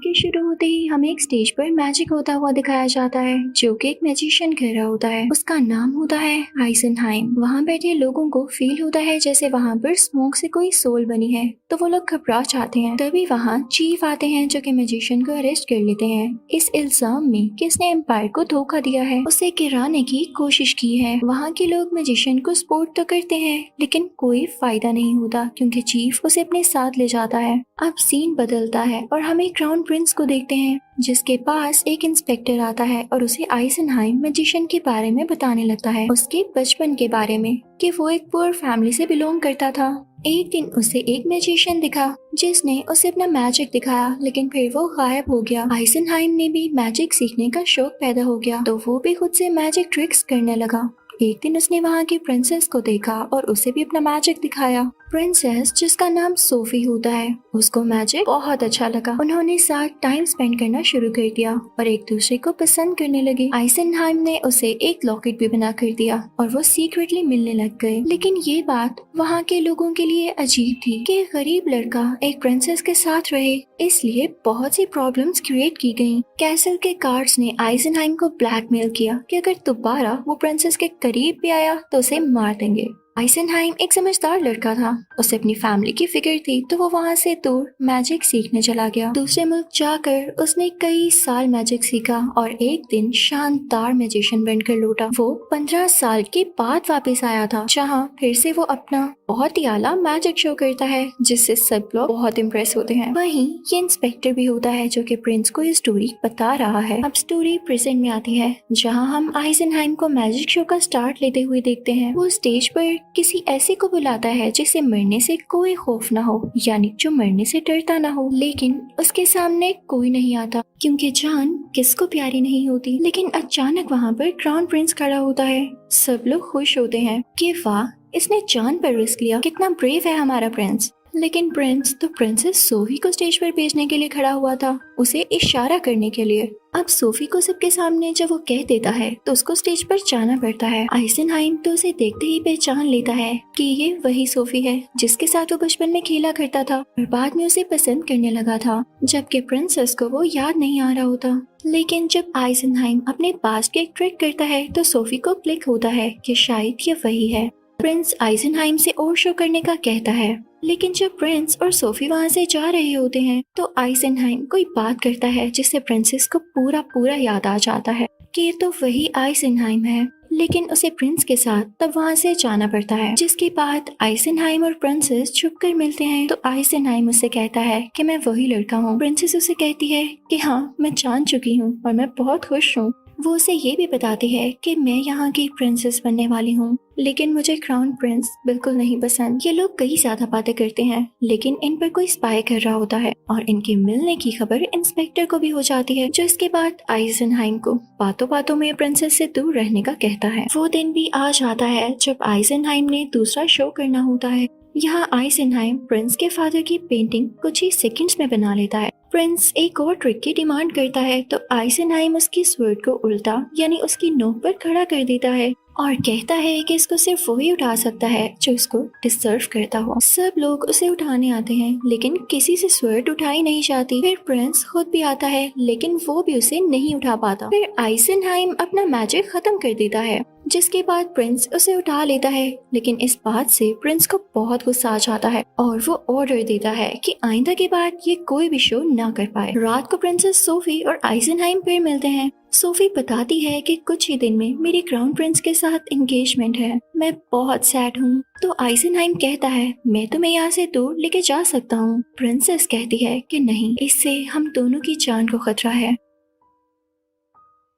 के शुरू होते ही हमें एक स्टेज पर मैजिक होता हुआ दिखाया जाता है जो कि एक मैजिशियन कर रहा होता है। उसका नाम होता है आइजनहाइम। वहाँ बैठे लोगों को फील होता है जैसे वहाँ पर स्मोक से कोई सोल बनी है, तो वो लोग घबरा जाते हैं। तभी वहाँ चीफ आते हैं जो कि मैजिशियन को अरेस्ट कर लेते हैं इस इल्जाम में कि इसने एम्पायर को धोखा दिया है, उसे गिराने की कोशिश की है। वहाँ के लोग मैजिशियन को सपोर्ट तो करते हैं लेकिन कोई फायदा नहीं होता क्योंकि चीफ उसे अपने साथ ले जाता है। अब सीन बदलता है और हम एक क्राउन प्रिंस को देखते हैं जिसके पास एक इंस्पेक्टर आता है और उसे आइजनहाइम मैजिशियन के बारे में बताने लगता है, उसके बचपन के बारे में, कि वो एक पुअर फैमिली से बिलोंग करता था। एक दिन उसे एक मैजिशियन दिखा जिसने उसे अपना मैजिक दिखाया लेकिन फिर वो गायब हो गया। आइजनहाइम ने भी मैजिक सीखने का शौक पैदा हो गया तो वो भी खुद से मैजिक ट्रिक्स करने लगा। एक दिन उसने वहाँ की प्रिंसेस को देखा और उसे भी अपना मैजिक दिखाया। प्रिंसेस जिसका नाम सोफी होता है, उसको मैजिक बहुत अच्छा लगा। उन्होंने साथ टाइम स्पेंड करना शुरू कर दिया और एक दूसरे को पसंद करने लगे। आइजनहाइम ने उसे एक लॉकेट भी बना कर दिया और वो सीक्रेटली मिलने लग गए। लेकिन ये बात वहाँ के लोगों के लिए अजीब थी कि एक गरीब लड़का एक प्रिंसेस के साथ रहे, इसलिए बहुत सी प्रॉब्लम्स क्रिएट की गयी। कैसल के गार्ड्स ने आइजनहाइम को ब्लैकमेल किया कि अगर दोबारा वो प्रिंसेस के करीब भी आया तो उसे मार देंगे। आइजनहाइम एक समझदार लड़का था, उसे अपनी फैमिली की फिक्र थी तो वो वहाँ से दूर मैजिक सीखने चला गया। दूसरे मुल्क जाकर उसने कई साल मैजिक सीखा और एक दिन शानदार मैजिशियन बनकर लौटा। वो 15 साल के बाद वापस आया था जहाँ फिर से वो अपना बहुत ही आला मैजिक शो करता है जिससे सब लोग बहुत इम्प्रेस होते हैं। वहीं ये इंस्पेक्टर भी होता है जो कि प्रिंस को ये स्टोरी बता रहा है। अब स्टोरी प्रेजेंट में आती है जहाँ हम आइजनहाइम को मैजिक शो का स्टार्ट लेते हुए देखते हैं। वो स्टेज पर किसी ऐसे को बुलाता है जिसे मरने से कोई खौफ ना हो, यानी जो मरने से डरता ना हो, लेकिन उसके सामने कोई नहीं आता क्योंकि जान किसको प्यारी नहीं होती। लेकिन अचानक वहाँ पर क्राउन प्रिंस खड़ा होता है। सब लोग खुश होते हैं कि वाह, इसने जान पर रिस्क लिया, कितना ब्रेव है हमारा प्रिंस। लेकिन प्रिंस तो प्रिंसेस सोफी को स्टेज पर भेजने के लिए खड़ा हुआ था, उसे इशारा करने के लिए। अब सोफी को सबके सामने जब वो कह देता है तो उसको स्टेज पर जाना पड़ता है। आइजनहाइम तो उसे देखते ही पहचान लेता है कि ये वही सोफी है जिसके साथ वो बचपन में खेला करता था और बाद में उसे पसंद करने लगा था, जबकि प्रिंसेस को वो याद नहीं आ रहा होता। लेकिन जब आइजनहाइम अपने पास्ट की एक ट्रिक करता है तो सोफी को क्लिक होता है कि शायद ये वही है। प्रिंस आइजनहाइम से और शो करने का कहता है, लेकिन जब प्रिंस और सोफी वहाँ से जा रहे होते हैं तो आइजनहाइम कोई बात करता है जिससे प्रिंसेस को पूरा याद आ जाता है कि ये तो वही आइजनहाइम है। लेकिन उसे प्रिंस के साथ तब वहाँ से जाना पड़ता है, जिसके बाद आइजनहाइम और प्रिंसेस छुपकर मिलते हैं तो आइजनहाइम उसे कहता है कि मैं वही लड़का हूँ। प्रिंसेस उसे कहती है कि हाँ, मैं जान चुकी हूँ और मैं बहुत खुश हूँ। वो उसे ये भी बताती है कि मैं यहाँ की प्रिंसेस बनने वाली हूँ, लेकिन मुझे क्राउन प्रिंस बिल्कुल नहीं पसंद। ये लोग कई ज्यादा बातें करते हैं लेकिन इन पर कोई स्पाई कर रहा होता है और इनके मिलने की खबर इंस्पेक्टर को भी हो जाती है, जो इसके बाद आइजनहाइम को बातों बातों में प्रिंसेस से दूर रहने का कहता है। वो दिन भी आ जाता है जब आइजनहाइम ने दूसरा शो करना होता है। यहाँ आइजनहाइम प्रिंस के फादर की पेंटिंग कुछ ही सेकंड्स में बना लेता है। प्रिंस एक और ट्रिक की डिमांड करता है तो आइजनहाइम उसकी स्वर्ड को उल्टा यानी उसकी नोक पर खड़ा कर देता है और कहता है कि इसको सिर्फ वही उठा सकता है जो इसको डिजर्व करता हो। सब लोग उसे उठाने आते हैं लेकिन किसी से स्वर्ड उठाई नहीं जाती। फिर प्रिंस खुद भी आता है लेकिन वो भी उसे नहीं उठा पाता। फिर आइजनहाइम अपना मैजिक खत्म कर देता है, जिसके बाद प्रिंस उसे उठा लेता है। लेकिन इस बात से प्रिंस को बहुत गुस्सा आ जाता है और वो ऑर्डर देता है कि आइंदा के बाद ये कोई भी शो ना कर पाए। रात को प्रिंसेस सोफी और आइजनहाइम फिर मिलते हैं। सोफी बताती है कि कुछ ही दिन में मेरी क्राउन प्रिंस के साथ एंगेजमेंट है, मैं बहुत सैड हूँ। तो आइजनहाइम कहता है, मैं तुम्हें यहाँ से दूर लेके जा सकता हूँ। प्रिंसेस कहती है कि नहीं, इससे हम दोनों की जान को खतरा है।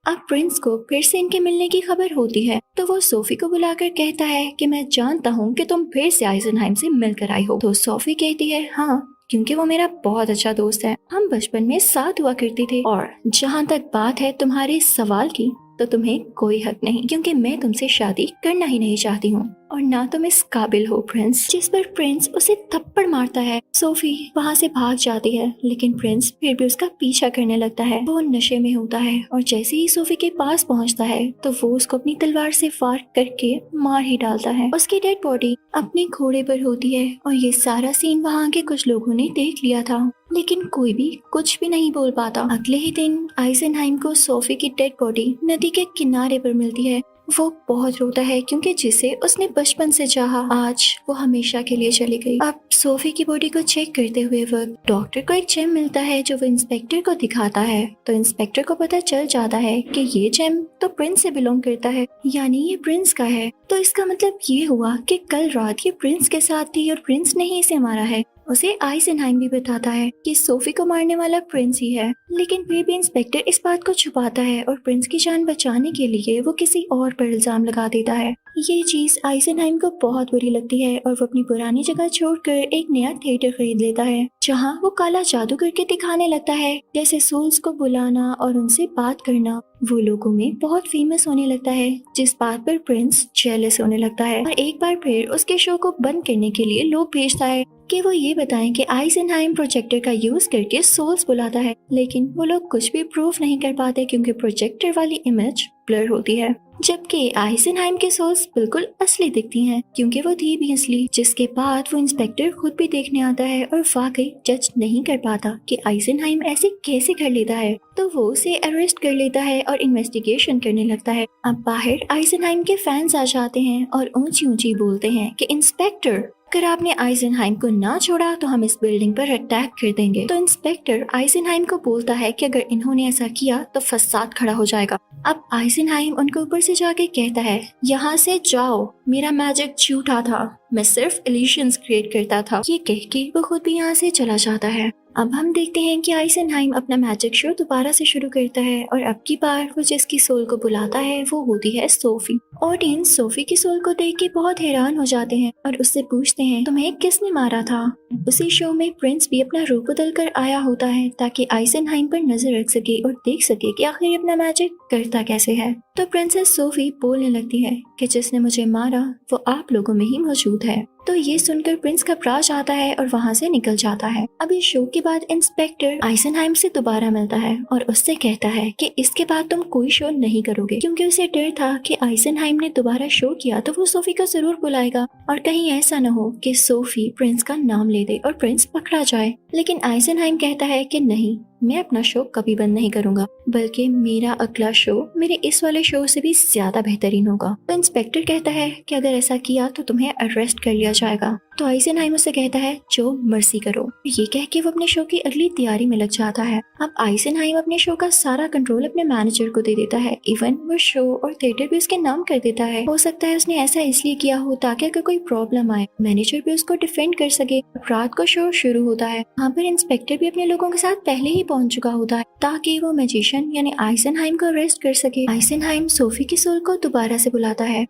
अब प्रिंस को फिर से इनके मिलने की खबर होती है तो वो सोफी को बुलाकर कहता है कि मैं जानता हूँ कि तुम फिर से आइजनहाइम से मिलकर आई हो। तो सोफी कहती है, हाँ, क्योंकि वो मेरा बहुत अच्छा दोस्त है, हम बचपन में साथ हुआ करते थे। और जहाँ तक बात है तुम्हारे सवाल की, तो तुम्हें कोई हक नहीं क्योंकि मैं तुमसे शादी करना ही नहीं चाहती हूँ और ना तुम इस काबिल हो प्रिंस। जिस पर प्रिंस उसे थप्पड़ मारता है। सोफी वहाँ से भाग जाती है लेकिन प्रिंस फिर भी उसका पीछा करने लगता है। वो नशे में होता है और जैसे ही सोफी के पास पहुँचता है तो वो उसको अपनी तलवार से वार करके मार ही डालता है। उसकी डेड बॉडी अपने घोड़े पर होती है और ये सारा सीन वहाँ के कुछ लोगों ने देख लिया था लेकिन कोई भी कुछ भी नहीं बोल पाता। अगले ही दिन आइजनहाइम को सोफी की डेड बॉडी नदी के किनारे पर मिलती है। वो बहुत रोता है क्योंकि जिसे उसने बचपन से चाहा आज वो हमेशा के लिए चली गई। अब सोफी की बॉडी को चेक करते हुए वक्त डॉक्टर को एक जेम मिलता है जो वो इंस्पेक्टर को दिखाता है। तो इंस्पेक्टर को पता चल जाता है कि ये जेम तो प्रिंस से बिलोंग करता है, यानी ये प्रिंस का है। तो इसका मतलब ये हुआ कि कल रात ये प्रिंस के साथ थी और प्रिंस ने ही इसे मारा है। उसे आइजनहाइम भी बताता है कि सोफी को मारने वाला प्रिंस ही है, लेकिन फिर भी इंस्पेक्टर इस बात को छुपाता है और प्रिंस की जान बचाने के लिए वो किसी और पर इल्जाम लगा देता है। ये चीज आइजनहाइम को बहुत बुरी लगती है और वो अपनी पुरानी जगह छोड़कर एक नया थिएटर खरीद लेता है जहाँ वो काला जादू करके दिखाने लगता है जैसे सोल्स को बुलाना और उनसे बात करना वो लोगों में बहुत फेमस होने लगता है, जिस बात पर प्रिंस जेलस होने लगता है और एक बार फिर उसके शो को बंद करने के लिए लोग भेजता है कि वो ये बताएं कि आइजनहाइम प्रोजेक्टर का यूज करके सोल्स बुलाता है, लेकिन वो लोग कुछ भी प्रूफ नहीं कर पाते क्योंकि प्रोजेक्टर वाली इमेज ब्लर होती है। जबकि आइजनहाइम के सोल्स बिल्कुल असली दिखती हैं क्योंकि वो थी भी असली, जिसके बाद वो इंस्पेक्टर खुद भी देखने आता है और वाकई जज नहीं कर पाता कि आइजनहाइम ऐसे कैसे कर लेता है। तो वो उसे अरेस्ट कर लेता है और इन्वेस्टिगेशन करने लगता है। अब बाहर आइजनहाइम के फैंस आ जाते हैं और ऊंची ऊंची बोलते हैं कि इंस्पेक्टर अगर आपने आइजनहाइम को ना छोड़ा तो हम इस बिल्डिंग पर अटैक कर देंगे। तो इंस्पेक्टर आइजनहाइम को बोलता है कि अगर इन्होंने ऐसा किया तो फसाद खड़ा हो जाएगा। अब आइजनहाइम उनको ऊपर से जाके कहता है यहाँ से जाओ, मेरा मैजिक झूठा था, मैं सिर्फ इल्यूशंस क्रिएट करता था। ये कह के वो खुद भी यहाँ से चला जाता है। अब हम देखते हैं कि आइजनहाइम अपना मैजिक शो दोबारा से शुरू करता है और अब की बार वो जिसकी सोल को बुलाता है वो होती है सोफी। ऑडियंस सोफी की सोल को देख के बहुत हैरान हो जाते हैं और उससे पूछते हैं तुम्हें किसने मारा था। उसी शो में प्रिंस भी अपना रूप बदल कर आया होता है ताकि आइजनहाइम पर नजर रख सके और देख सके कि आखिर अपना मैजिक करता कैसे है। तो प्रिंसेस सोफी बोलने लगती है कि जिसने मुझे मारा वो आप लोगों में ही मौजूद है। तो ये सुनकर प्रिंस घबरा जाता है और वहाँ से निकल जाता है। अब इस शो के बाद इंस्पेक्टर आइजनहाइम से दोबारा मिलता है और उससे कहता है कि इसके बाद तुम कोई शो नहीं करोगे क्योंकि उसे डर था कि आइजनहाइम ने दोबारा शो किया तो वो सोफी को जरूर बुलाएगा और कहीं ऐसा न हो कि सोफी प्रिंस का नाम ले दे और प्रिंस पकड़ा जाए। लेकिन आइजनहाइम कहता है कि नहीं, मैं अपना शो कभी बंद नहीं करूंगा, बल्कि मेरा अगला शो मेरे इस वाले शो से भी ज्यादा बेहतरीन होगा। तो इंस्पेक्टर कहता है कि अगर ऐसा किया तो तुम्हें अरेस्ट कर लिया जाएगा। तो आइजनहाइम उसे कहता है जो मर्जी करो। ये कह के वो अपने शो की अगली तैयारी में लग जाता है। अब आइजनहाइम अपने शो का सारा कंट्रोल अपने मैनेजर को दे देता है, इवन वो शो और थिएटर भी उसके नाम कर देता है। हो सकता है उसने ऐसा इसलिए किया हो ताकि अगर कोई प्रॉब्लम आए मैनेजर भी उसको डिफेंड कर सके। रात को शो शुरू होता है। वहाँ पर इंस्पेक्टर भी अपने लोगों के साथ पहले ही पहुंच चुका होता है ताकि वो मैजिशियन यानी आइजनहाइम को अरेस्ट कर सके। आइजनहाइम सोफी की सोल को दोबारा से बुलाता है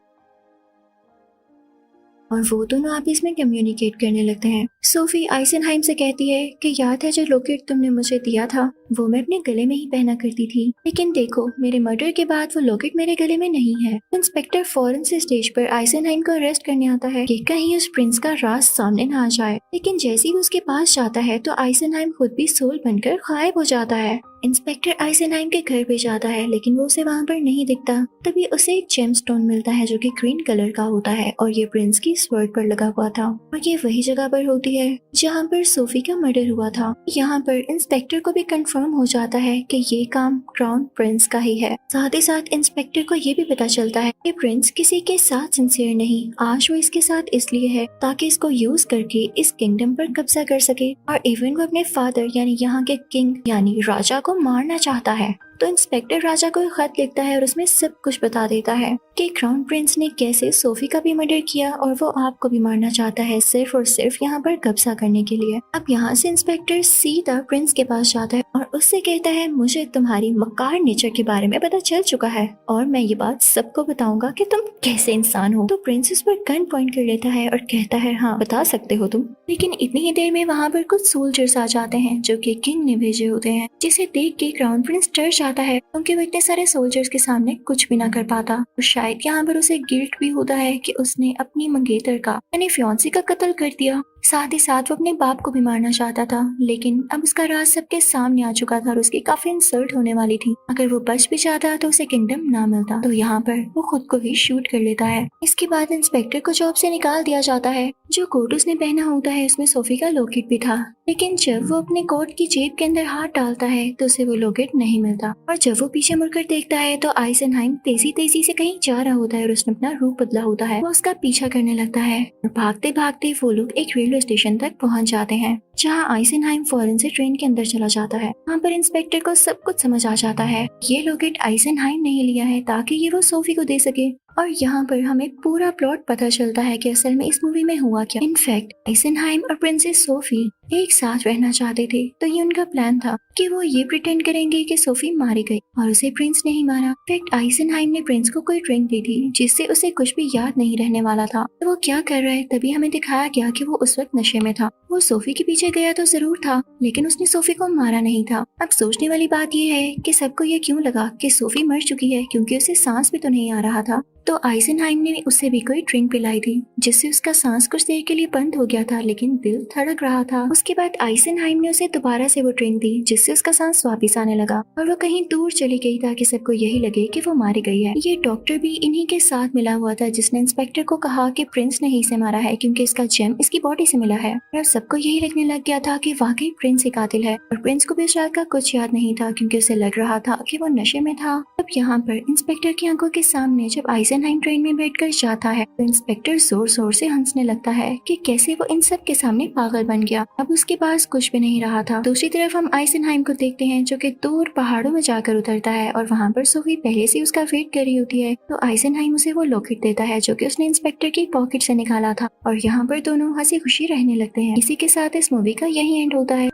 और वो दोनों आपस में कम्युनिकेट करने लगते हैं। सोफी आइजनहाइम से कहती है कि याद है जो लॉकेट तुमने मुझे दिया था वो मैं अपने गले में ही पहना करती थी, लेकिन देखो मेरे मर्डर के बाद वो लॉकेट मेरे गले में नहीं है। इंस्पेक्टर फौरन से स्टेज पर आइजनहाइम को अरेस्ट करने आता है कि कहीं उस प्रिंस का राज सामने ना आ जाए, लेकिन जैसे ही उसके पास जाता है तो आइजनहाइम खुद भी सोल बनकर गायब हो जाता है। इंस्पेक्टर आइजनहाइम के घर पे जाता है लेकिन वो उसे वहाँ पर नहीं दिखता। तभी उसे एक जेमस्टोन मिलता है जो कि ग्रीन कलर का होता है और ये प्रिंस की स्वर्ड पर लगा हुआ था और ये वही जगह पर होती है जहाँ पर सोफी का मर्डर हुआ था। यहाँ पर इंस्पेक्टर को भी कंफर्म हो जाता है कि ये काम क्राउन प्रिंस का ही है। साथ ही साथ इंस्पेक्टर को ये भी पता चलता है कि प्रिंस किसी के साथ सिंसियर नहीं, आज वो इसके साथ इसलिए है ताकि इसको यूज करके इस किंगडम पर कब्जा कर सके और इवन वो अपने फादर यानी यहाँ के किंग यानी राजा को मारना चाहता है। तो इंस्पेक्टर राजा को खत लिखता है और उसमें सब कुछ बता देता है कि क्राउन प्रिंस ने कैसे सोफी का भी मर्डर किया और वो आपको भी मारना चाहता है सिर्फ और सिर्फ यहाँ पर कब्जा करने के लिए। अब यहाँ से इंस्पेक्टर सीधा प्रिंस के पास जाता है और उससे कहता है मुझे तुम्हारी मक्कार नेचर के बारे में पता चल चुका है और मैं ये बात सबको बताऊंगा कि तुम कैसे इंसान हो। तो प्रिंस उस पर गन पॉइंट कर लेता है और कहता है हाँ बता सकते हो तुम। लेकिन इतनी ही देर में वहाँ पर कुछ सोल्जर्स आ जाते हैं जो कि किंग ने भेजे होते हैं, जिसे देख के क्राउन प्रिंस डर जाता है क्योंकि वो इतने सारे सोल्जर्स के सामने कुछ भी ना कर पाता। और शायद यहाँ पर उसे गिल्ट भी होता है कि उसने अपनी मंगेतर का यानी फियांसी का कत्ल कर दिया। साथ ही साथ वो अपने बाप को भी मारना चाहता था, लेकिन अब उसका राज सबके सामने आ चुका था और उसकी काफी इंसल्ट होने वाली थी। अगर वो बच भी जाता तो उसे किंगडम ना मिलता। तो यहाँ पर वो खुद को ही शूट कर लेता है। इसके बाद इंस्पेक्टर को जॉब से निकाल दिया जाता है। जो कोट उसने पहना होता है उसमें सोफी का लॉकेट भी था, लेकिन जब वो अपने कोट की जेब के अंदर हाथ डालता है तो उसे वो लॉकेट नहीं मिलता। और जब वो पीछे मुड़कर देखता है तो आइजनहाइम तेजी तेजी से कहीं जा रहा होता है और उसने अपना रूप बदला होता है। वो उसका पीछा करने लगता है और भागते भागते वो लोग एक रेलवे स्टेशन तक पहुंच जाते हैं, जहां आइजनहाइम फौरन से ट्रेन के अंदर चला जाता है। वहाँ पर इंस्पेक्टर को सब कुछ समझ आ जाता है। ये लॉकेट आइजनहाइम ने ही लिया है ताकि ये वो सोफी को दे सके। और यहाँ पर हमें पूरा प्लॉट पता चलता है कि असल में इस मूवी में हुआ क्या। इनफैक्ट आइजनहाइम और प्रिंसेस सोफी एक साथ रहना चाहते थे, तो ये उनका प्लान था कि वो ये प्रिटेंड करेंगे कि सोफी मारी गई और उसे प्रिंस ने ही मारा। इनफैक्ट आइजनहाइम ने प्रिंस को कोई ड्रिंक दी थी जिससे उसे कुछ भी याद नहीं रहने वाला था। तो वो क्या कर रहा है तभी हमें दिखाया गया कि वो उस वक्त नशे में था। वो सोफी के पीछे गया तो जरूर था, लेकिन उसने सोफी को मारा नहीं था। अब सोचने वाली बात ये है कि सबको ये क्यों लगा कि सोफी मर चुकी है, क्योंकि उसे सांस भी तो नहीं आ रहा था। तो आइजनहाइम ने उसे भी कोई ड्रिंक पिलाई थी जिससे उसका सांस कुछ देर के लिए बंद हो गया था, लेकिन दिल धड़क रहा था। उसके बाद आइजनहाइम ने उसे दोबारा से वो ड्रिंक दी जिससे उसका सांस वापिस आने लगा और वो कहीं दूर चली गई ताकि सबको यही लगे कि वो मारी गई है। ये डॉक्टर भी इन्हीं के साथ मिला हुआ था जिसने इंस्पेक्टर को कहा कि प्रिंस ने ही इसे मारा है क्योंकि इसका जेम इसकी बॉडी से मिला है। और सबको यही लगने लग गया था कि वाकई प्रिंस ही कातिल है। और प्रिंस को भी उस रात का कुछ याद नहीं था क्योंकि उसे लग रहा था कि वो नशे में था। अब यहाँ पर इंस्पेक्टर की आंखों के सामने जब आइजनहाइम ट्रेन में बैठकर जाता है तो इंस्पेक्टर जोर जोर से हंसने लगता है कि कैसे वो इन सब के सामने पागल बन गया। अब उसके पास कुछ भी नहीं रहा था। दूसरी तरफ हम आइजनहाइम को देखते हैं जो कि दूर पहाड़ों में जाकर उतरता है और वहाँ पर सोफी पहले से उसका वेट कर रही होती है। तो आइजनहाइम उसे वो लॉकेट देता है जो कि उसने इंस्पेक्टर की पॉकेट से निकाला था और यहाँ पर दोनों हंसी खुशी रहने लगते हैं। इसी के साथ इस मूवी का यही एंड होता है।